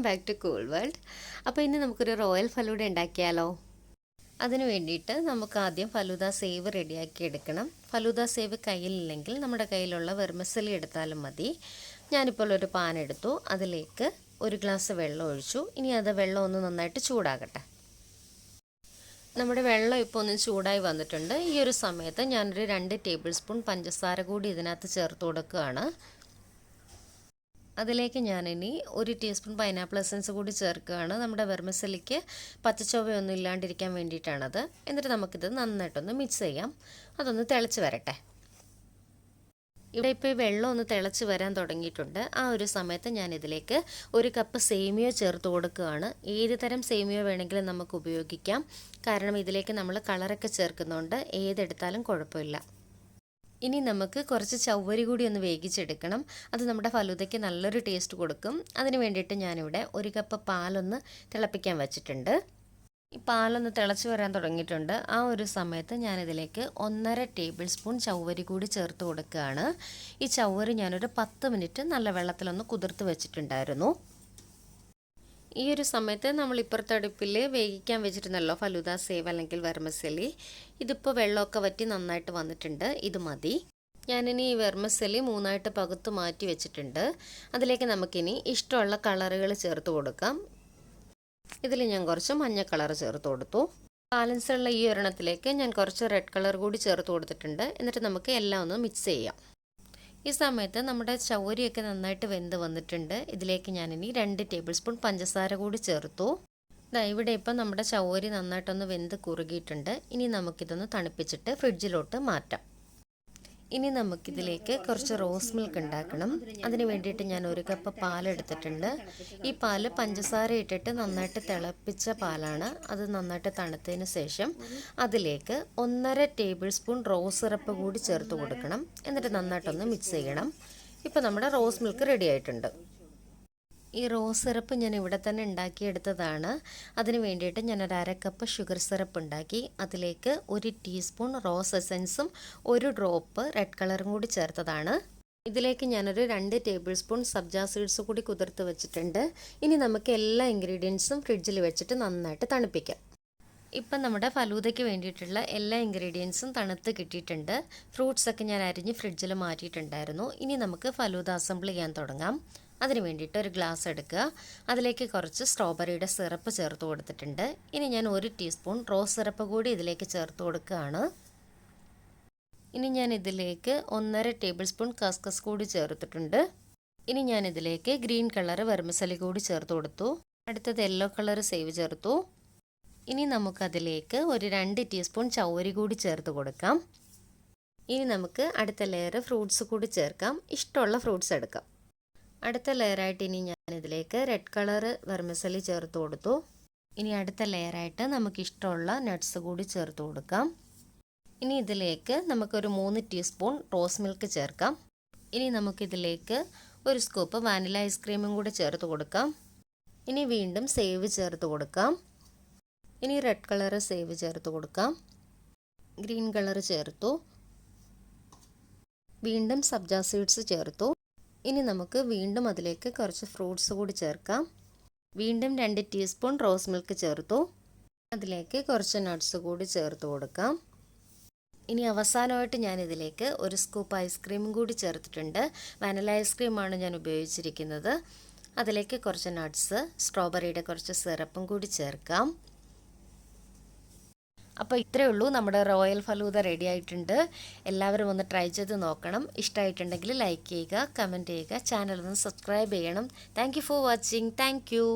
Back to cool world. അപ്പോൾ ഇന്ന് നമുക്കൊരു റോയൽ ഫലൂഡ ഉണ്ടാക്കിയാലോ? അതിന് വേണ്ടിയിട്ട് നമുക്ക് ആദ്യം ഫലൂദ സേവ് റെഡിയാക്കി എടുക്കണം. ഫലൂദ സേവ് കയ്യിലില്ലെങ്കിൽ നമ്മുടെ കയ്യിലുള്ള വെർമിസെലി എടുത്താലും മതി. ഞാനിപ്പോൾ ഒരു പാൻ എടുത്തു, അതിലേക്ക് ഒരു ഗ്ലാസ് വെള്ളം ഒഴിച്ചു. ഇനി അത് വെള്ളം ഒന്ന് നന്നായിട്ട് ചൂടാകട്ടെ. നമ്മുടെ വെള്ളം ഇപ്പോൾ ഒന്ന് ചൂടായി വന്നിട്ടുണ്ട്. ഈ ഒരു സമയത്ത് ഞാനൊരു 2 ടേബിൾ സ്പൂൺ പഞ്ചസാര കൂടി ഇതിനകത്ത് ചേർത്ത് കൊടുക്കുകയാണ്. അതിലേക്ക് ഞാനിനി 1 ടീസ്പൂൺ പൈനാപ്പിൾ എസൻസ് കൂടി ചേർക്കുകയാണ്. നമ്മുടെ വെർമിസെലിക്ക് പച്ചച്ചൊവയൊന്നും ഇല്ലാണ്ടിരിക്കാൻ വേണ്ടിയിട്ടാണത്. എന്നിട്ട് നമുക്കിത് നന്നായിട്ടൊന്ന് മിക്സ് ചെയ്യാം. അതൊന്ന് തിളച്ച് വരട്ടെ. ഇവിടെ ഇപ്പോൾ ഈ വെള്ളം ഒന്ന് തിളച്ച് വരാൻ തുടങ്ങിയിട്ടുണ്ട്. ആ ഒരു സമയത്ത് ഞാനിതിലേക്ക് 1 കപ്പ് സേമിയ ചേർത്ത് കൊടുക്കുകയാണ്. ഏത് തരം സേമിയ വേണമെങ്കിലും നമുക്ക് ഉപയോഗിക്കാം. കാരണം ഇതിലേക്ക് നമ്മൾ കളറൊക്കെ ചേർക്കുന്നതുകൊണ്ട് ഏതെടുത്താലും കുഴപ്പമില്ല. ഇനി നമുക്ക് കുറച്ച് ചവ്വരി കൂടി ഒന്ന് വേവിച്ചെടുക്കണം. അത് നമ്മുടെ ഫലൂദയ്ക്ക് നല്ലൊരു ടേസ്റ്റ് കൊടുക്കും. അതിന് വേണ്ടിയിട്ട് ഞാനിവിടെ 1 കപ്പ് പാലൊന്ന് തിളപ്പിക്കാൻ വെച്ചിട്ടുണ്ട്. ഈ പാലൊന്ന് തിളച്ച് വരാൻ തുടങ്ങിയിട്ടുണ്ട്. ആ ഒരു സമയത്ത് ഞാനിതിലേക്ക് 1.5 ടേബിൾ സ്പൂൺ ചവ്വരി കൂടി ചേർത്ത് കൊടുക്കുകയാണ്. ഈ ചവ്വരി ഞാനൊരു 10 മിനിറ്റ് നല്ല വെള്ളത്തിലൊന്ന് കുതിർത്ത് വെച്ചിട്ടുണ്ടായിരുന്നു. ഈ ഒരു സമയത്ത് നമ്മൾ ഇപ്പുറത്തെ അടുപ്പിൽ വേവിക്കാൻ വെച്ചിരുന്നല്ലോ ഫലൂദ സേവ് അല്ലെങ്കിൽ വെർമിസെലി. ഇതിപ്പോൾ വെള്ളമൊക്കെ വറ്റി നന്നായിട്ട് വന്നിട്ടുണ്ട്. ഇത് മതി. ഞാനിനി ഈ വെർമിസെലി 3ആയിട്ട് പകുത്ത് മാറ്റി വെച്ചിട്ടുണ്ട്. അതിലേക്ക് നമുക്കിനി ഇഷ്ടമുള്ള കളറുകൾ ചേർത്ത് കൊടുക്കാം. ഇതിൽ ഞാൻ കുറച്ച് മഞ്ഞ കളർ ചേർത്ത് കൊടുത്തു. ബാലൻസുള്ള ഈ ഒരെണ്ണത്തിലേക്ക് ഞാൻ കുറച്ച് റെഡ് കളർ കൂടി ചേർത്ത് കൊടുത്തിട്ടുണ്ട്. എന്നിട്ട് നമുക്ക് എല്ലാം ഒന്ന് മിക്സ് ചെയ്യാം. ഈ സമയത്ത് നമ്മുടെ ചവ്വരിയൊക്കെ നന്നായിട്ട് വെന്ത് വന്നിട്ടുണ്ട്. ഇതിലേക്ക് ഞാനിനി 2 ടേബിൾ സ്പൂൺ പഞ്ചസാര കൂടി ചേർത്തു. ഇവിടെ ഇപ്പം നമ്മുടെ ചവ്വരി നന്നായിട്ടൊന്ന് വെന്ത് കുറുകിയിട്ടുണ്ട്. ഇനി നമുക്കിതൊന്ന് തണുപ്പിച്ചിട്ട് ഫ്രിഡ്ജിലോട്ട് മാറ്റാം. ഇനി നമുക്കിതിലേക്ക് കുറച്ച് റോസ് മിൽക്ക് ഉണ്ടാക്കണം. അതിന് വേണ്ടിയിട്ട് ഞാൻ 1 കപ്പ് പാലെടുത്തിട്ടുണ്ട്. ഈ പാല് പഞ്ചസാര ഇട്ടിട്ട് നന്നായിട്ട് തിളപ്പിച്ച പാലാണ്. അത് നന്നായിട്ട് തണുത്തതിന് ശേഷം അതിലേക്ക് 1.5 ടേബിൾ സ്പൂൺ റോസ് സിറപ്പ് കൂടി ചേർത്ത് കൊടുക്കണം. എന്നിട്ട് നന്നായിട്ടൊന്ന് മിക്സ് ചെയ്യണം. ഇപ്പോൾ നമ്മുടെ റോസ് മിൽക്ക് റെഡി ആയിട്ടുണ്ട്. ഈ റോസ് സിറപ്പ് ഞാൻ ഇവിടെ തന്നെ ഉണ്ടാക്കിയെടുത്തതാണ്. അതിന് വേണ്ടിയിട്ട് ഞാനൊരു 1/2 കപ്പ് ഷുഗർ സിറപ്പ് ഉണ്ടാക്കി. അതിലേക്ക് 1 ടീസ്പൂൺ റോസ് എസൻസും 1 ഡ്രോപ്പ് റെഡ് കളറും കൂടി ചേർത്തതാണ്. ഇതിലേക്ക് ഞാനൊരു 2 ടേബിൾ സ്പൂൺ സബ്ജ സീഡ്സ് കൂടി കുതിർത്ത് വെച്ചിട്ടുണ്ട്. ഇനി നമുക്ക് എല്ലാ ഇൻഗ്രീഡിയൻസും ഫ്രിഡ്ജിൽ വെച്ചിട്ട് നന്നായിട്ട് തണുപ്പിക്കാം. ഇപ്പം നമ്മുടെ ഫലൂദയ്ക്ക് വേണ്ടിയിട്ടുള്ള എല്ലാ ഇൻഗ്രീഡിയൻസും തണുത്ത് കിട്ടിയിട്ടുണ്ട്. ഫ്രൂട്ട്സൊക്കെ ഞാൻ അരിഞ്ഞ് ഫ്രിഡ്ജിൽ മാറ്റിയിട്ടുണ്ടായിരുന്നു. ഇനി നമുക്ക് ഫലൂദ അസംബിൾ ചെയ്യാൻ തുടങ്ങാം. അതിന് വേണ്ടിയിട്ട് ഒരു ഗ്ലാസ് എടുക്കുക. അതിലേക്ക് കുറച്ച് സ്ട്രോബെറിയുടെ സിറപ്പ് ചേർത്ത് കൊടുത്തിട്ടുണ്ട്. ഇനി ഞാൻ 1 ടീസ്പൂൺ റോസ് സിറപ്പ് കൂടി ഇതിലേക്ക് ചേർത്ത് കൊടുക്കുകയാണ്. ഇനി ഞാൻ ഇതിലേക്ക് 1.5 ടേബിൾ സ്പൂൺ കസ്കസ് കൂടി ചേർത്തിട്ടുണ്ട്. ഇനി ഞാൻ ഇതിലേക്ക് ഗ്രീൻ കളർ വെർമിസെലി കൂടി ചേർത്ത് കൊടുത്തു. അടുത്തത് യെല്ലോ കളർ സേവ് ചേർത്തു. ഇനി നമുക്കതിലേക്ക് ഒരു 2 ടീസ്പൂൺ ചവ്വരി കൂടി ചേർത്ത് കൊടുക്കാം. ഇനി നമുക്ക് അടുത്ത ലെയർ ഫ്രൂട്ട്സ് കൂടി ചേർക്കാം. ഇഷ്ടമുള്ള ഫ്രൂട്ട്സ് എടുക്കാം. അടുത്ത ലെയറായിട്ട് ഇനി ഞാനിതിലേക്ക് റെഡ് കളർ വെർമിസെലി ചേർത്ത് കൊടുത്തു. ഇനി അടുത്ത ലെയറായിട്ട് നമുക്കിഷ്ടമുള്ള നട്ട്സ് കൂടി ചേർത്ത് കൊടുക്കാം. ഇനി ഇതിലേക്ക് നമുക്കൊരു 3 ടീസ്പൂൺ റോസ് മിൽക്ക് ചേർക്കാം. ഇനി നമുക്കിതിലേക്ക് 1 സ്കൂപ്പ് വാനില ഐസ്ക്രീമും കൂടി ചേർത്ത് കൊടുക്കാം. ഇനി വീണ്ടും സേവ് ചേർത്ത് കൊടുക്കാം. ഇനി റെഡ് കളർ സേവ് ചേർത്ത് കൊടുക്കാം. ഗ്രീൻ കളർ ചേർത്തു. വീണ്ടും സബ്ജ സീഡ്സ് ചേർത്തു. ഇനി നമുക്ക് വീണ്ടും അതിലേക്ക് കുറച്ച് ഫ്രൂട്ട്സ് കൂടി ചേർക്കാം. വീണ്ടും 2 ടീസ്പൂൺ റോസ് മിൽക്ക് ചേർത്തു. അതിലേക്ക് കുറച്ച് നട്ട്സ് കൂടി ചേർത്ത് കൊടുക്കാം. ഇനി അവസാനമായിട്ട് ഞാനിതിലേക്ക് 1 സ്കൂപ്പ് ഐസ്ക്രീമും കൂടി ചേർത്തിട്ടുണ്ട്. വാനില ഐസ്ക്രീമാണ് ഞാൻ ഉപയോഗിച്ചിരിക്കുന്നത്. അതിലേക്ക് കുറച്ച് നട്ട്സ്, സ്ട്രോബെറിയുടെ കുറച്ച് സിറപ്പും കൂടി ചേർക്കാം. അപ്പോൾ ഇത്രയേ ഉള്ളൂ, നമ്മുടെ റോയൽ ഫലൂദ റെഡി ആയിട്ടുണ്ട്. എല്ലാവരും ഒന്ന് ട്രൈ ചെയ്ത് നോക്കണം. ഇഷ്ടമായിട്ടുണ്ടെങ്കിൽ ലൈക്ക് ചെയ്യുക, കമൻറ്റ് ചെയ്യുക, ചാനൽ ഒന്ന് സബ്സ്ക്രൈബ് ചെയ്യണം. Thank you for watching. Thank you.